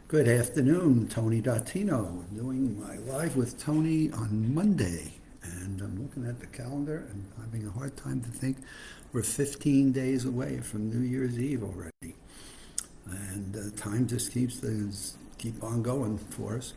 Good afternoon, Tony Dottino, doing my Live with Tony on Monday. And I'm looking at the calendar and having a hard time to think we're 15 days away from New Year's Eve already. And time just keep on going for us.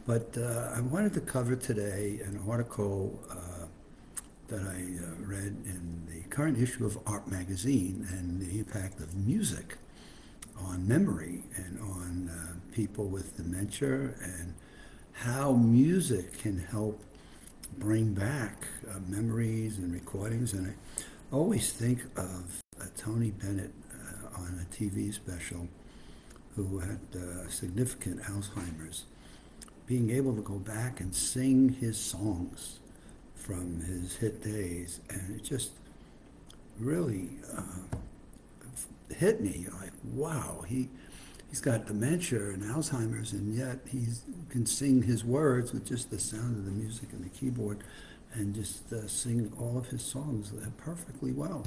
But I wanted to cover today an article that I read in the current issue of AARP magazine and the impact of music on memory and on people with dementia, and how music can help bring back memories and recordings. And I always think of Tony Bennett on a TV special who had significant Alzheimer's, being able to go back and sing his songs from his hit days. And it just really hit me like, wow, he's got dementia and Alzheimer's, and yet he can sing his words with just the sound of the music and the keyboard, and just sing all of his songs perfectly well.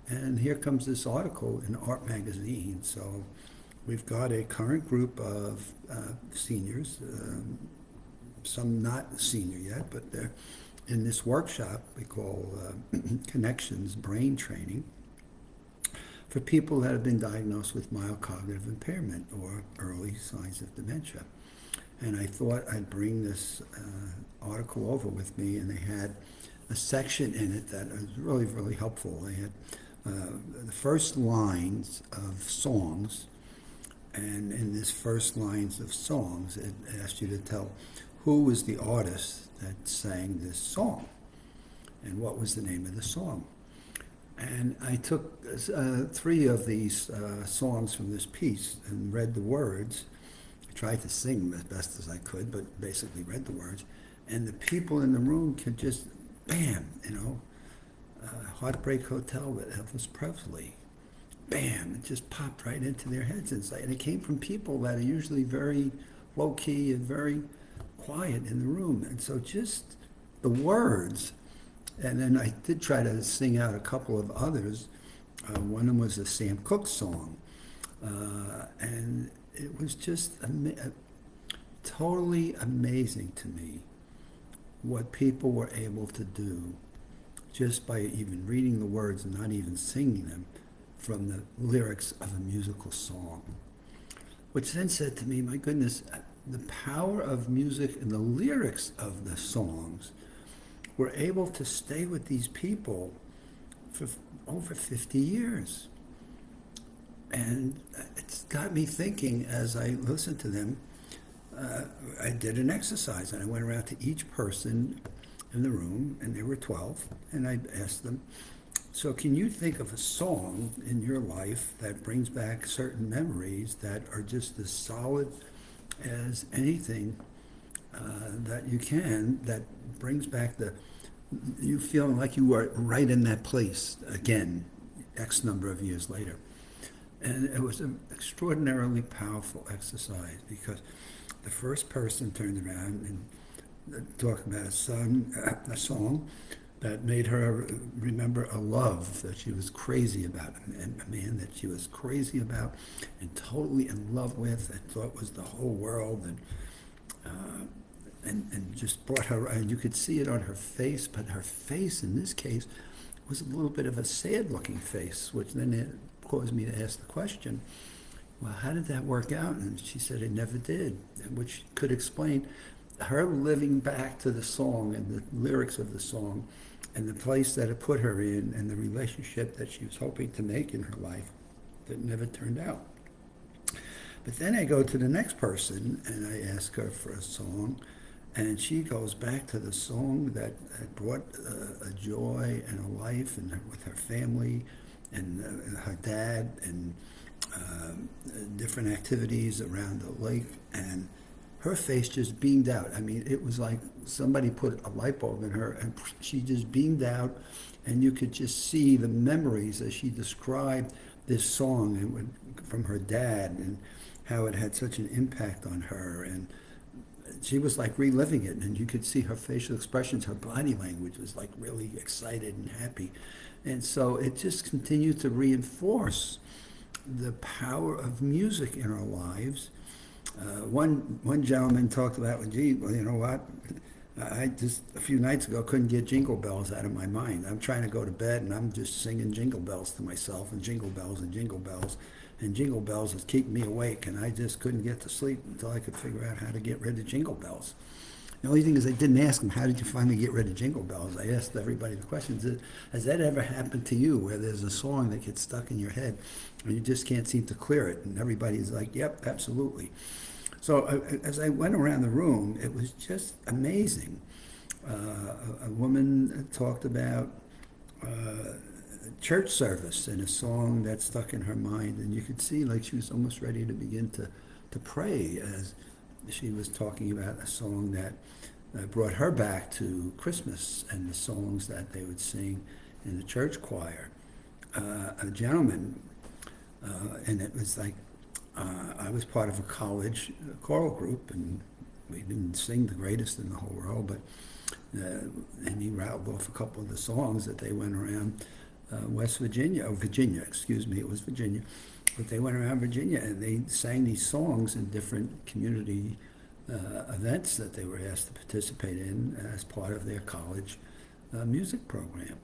And here comes this article in AARP magazine. So we've got a current group of seniors, some not senior yet, but they're in this workshop we call Connections Brain Training, for people that have been diagnosed with mild cognitive impairment or early signs of dementia. And I thought I'd bring this article over with me, and they had a section in it that was really, really helpful. They had the first lines of songs, and in this first lines of songs, it asked you to tell who was the artist that sang this song and what was the name of the song. And I took three of these songs from this piece and read the words. I tried to sing them as best as I could, but basically read the words. And the people in the room could just, bam, Heartbreak Hotel with Elvis Presley. Bam, it just popped right into their heads. And it came from people that are usually very low-key and very quiet in the room. And so just the words. And then I did try to sing out a couple of others. One of them was a Sam Cooke song. And it was just totally amazing to me what people were able to do just by even reading the words and not even singing them from the lyrics of a musical song. Which then said to me, my goodness, the power of music and the lyrics of the songs were able to stay with these people for over 50 years. And it's got me thinking as I listened to them. I did an exercise, and I went around to each person in the room, and there were 12, and I asked them, so can you think of a song in your life that brings back certain memories that are just as solid as anything that you can, that brings back you feeling like you were right in that place again, X number of years later. And it was an extraordinarily powerful exercise, because the first person turned around and talked about a song that made her remember a love that she was crazy about, and a man that she was crazy about and totally in love with, and thought was the whole world, and just brought her, and you could see it on her face, but her face in this case was a little bit of a sad-looking face, which then it caused me to ask the question, well, how did that work out? And she said it never did, which could explain her living back to the song and the lyrics of the song and the place that it put her in and the relationship that she was hoping to make in her life that never turned out. But then I go to the next person and I ask her for a song, and she goes back to the song that brought a joy and a life with her family and her dad, and different activities around the lake, and her face just beamed out. I mean, it was like somebody put a light bulb in her, and she just beamed out, and you could just see the memories as she described this song from her dad, and how it had such an impact on her. And she was like reliving it, and you could see her facial expressions, her body language was like really excited and happy. And so it just continued to reinforce the power of music in our lives, One gentleman talked about, well, gee, well, you know what? I just a few nights ago couldn't get Jingle Bells out of my mind. I'm trying to go to bed and I'm just singing Jingle Bells to myself and Jingle Bells and Jingle Bells. And Jingle Bells is keeping me awake, and I just couldn't get to sleep until I could figure out how to get rid of Jingle Bells. The only thing is I didn't ask him, how did you finally get rid of Jingle Bells? I asked everybody the questions. Has that ever happened to you where there's a song that gets stuck in your head and you just can't seem to clear it? And everybody's like, yep, absolutely. So as I went around the room, it was just amazing. A woman talked about church service and a song that stuck in her mind, and you could see like she was almost ready to begin to pray as she was talking about a song that brought her back to Christmas and the songs that they would sing in the church choir. A gentleman, and it was like, I was part of a college choral group, and we didn't sing the greatest in the whole world, but and he rattled off a couple of the songs that they went around West Virginia, or Virginia, excuse me, it was Virginia, but they went around Virginia and they sang these songs in different community events that they were asked to participate in as part of their college music program.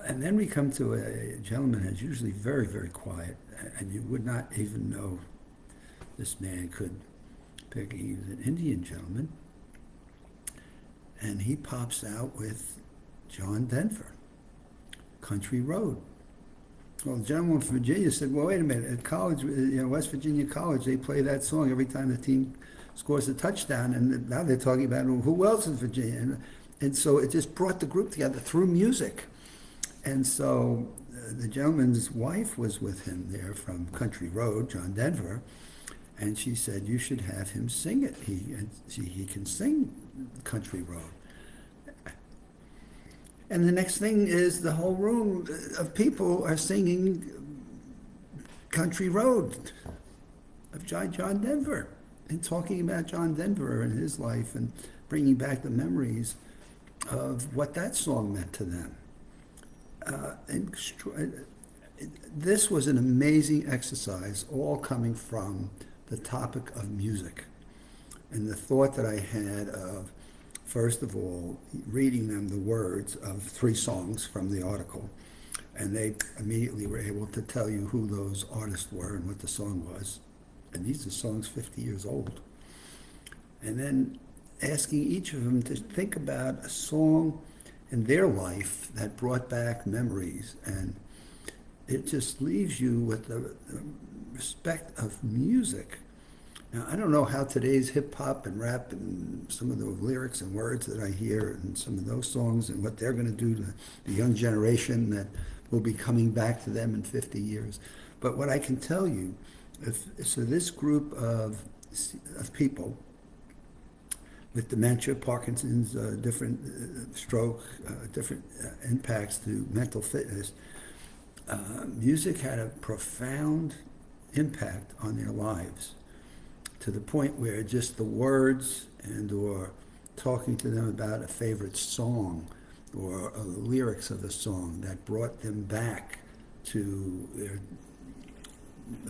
And then we come to a gentleman who's usually very, very quiet, and you would not even know this man could pick. He was an Indian gentleman, and he pops out with John Denver, Country Road. Well, the gentleman from Virginia said, well, wait a minute, at college, West Virginia College, they play that song every time the team scores a touchdown, and now they're talking about, well, who else is Virginia? And so it just brought the group together through music. And so the gentleman's wife was with him there from Country Road, John Denver, and she said, you should have him sing it. He can sing Country Road. And the next thing is the whole room of people are singing Country Road of John Denver and talking about John Denver and his life and bringing back the memories of what that song meant to them. This was an amazing exercise, all coming from the topic of music. And the thought that I had of, first of all, reading them the words of 3 songs from the article, and they immediately were able to tell you who those artists were and what the song was. And these are songs 50 years old. And then asking each of them to think about a song in their life that brought back memories, and it just leaves you with the respect of music. Now, I don't know how today's hip hop and rap and some of the lyrics and words that I hear and some of those songs and what they're going to do to the young generation that will be coming back to them in 50 years. But what I can tell you, so this group of people with dementia, Parkinson's, different stroke, different impacts to mental fitness, music had a profound impact on their lives, to the point where just the words and or talking to them about a favorite song or the lyrics of a song that brought them back to their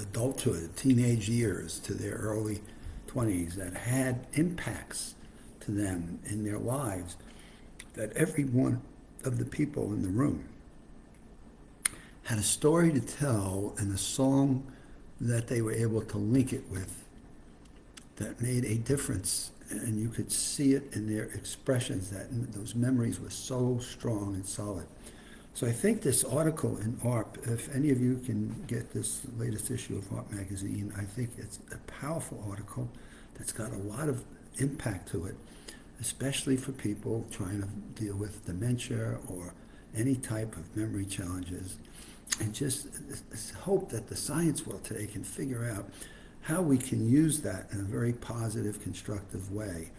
adulthood, teenage years, to their early 20s, that had impacts to them in their lives, that every one of the people in the room had a story to tell and a song that they were able to link it with that made a difference, and you could see it in their expressions, that those memories were so strong and solid. So I think this article in AARP, if any of you can get this latest issue of AARP magazine, I think it's a powerful article that's got a lot of impact to it, especially for people trying to deal with dementia or any type of memory challenges. And just hope that the science world today can figure out how we can use that in a very positive, constructive way.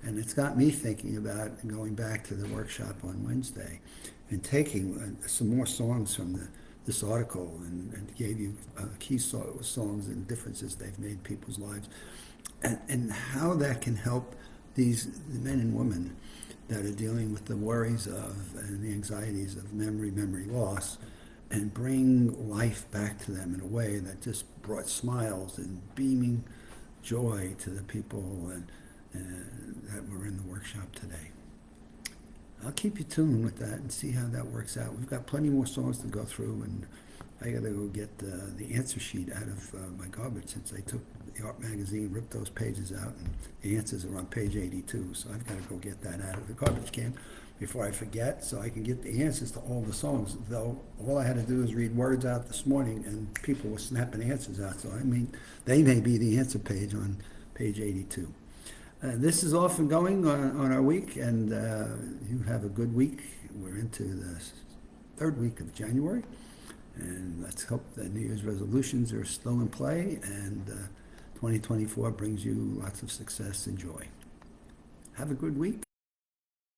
And it's got me thinking about going back to the workshop on Wednesday and taking some more songs from this article and gave you key songs and differences they've made in people's lives, and how that can help these men and women that are dealing with the worries of and the anxieties of memory loss, and bring life back to them in a way that just brought smiles and beaming joy to the people that were in the workshop today. I'll keep you tuned with that and see how that works out. We've got plenty more songs to go through, and I got to go get the answer sheet out of my garbage, since I took the AARP magazine, ripped those pages out, and the answers are on page 82. So I've got to go get that out of the garbage can before I forget, so I can get the answers to all the songs. Though all I had to do was read words out this morning, and people were snapping answers out. So I mean, they may be the answer page on page 82. This is off and going on our week, and you have a good week. We're into the third week of January, and let's hope that New Year's resolutions are still in play, and 2024 brings you lots of success and joy. Have a good week.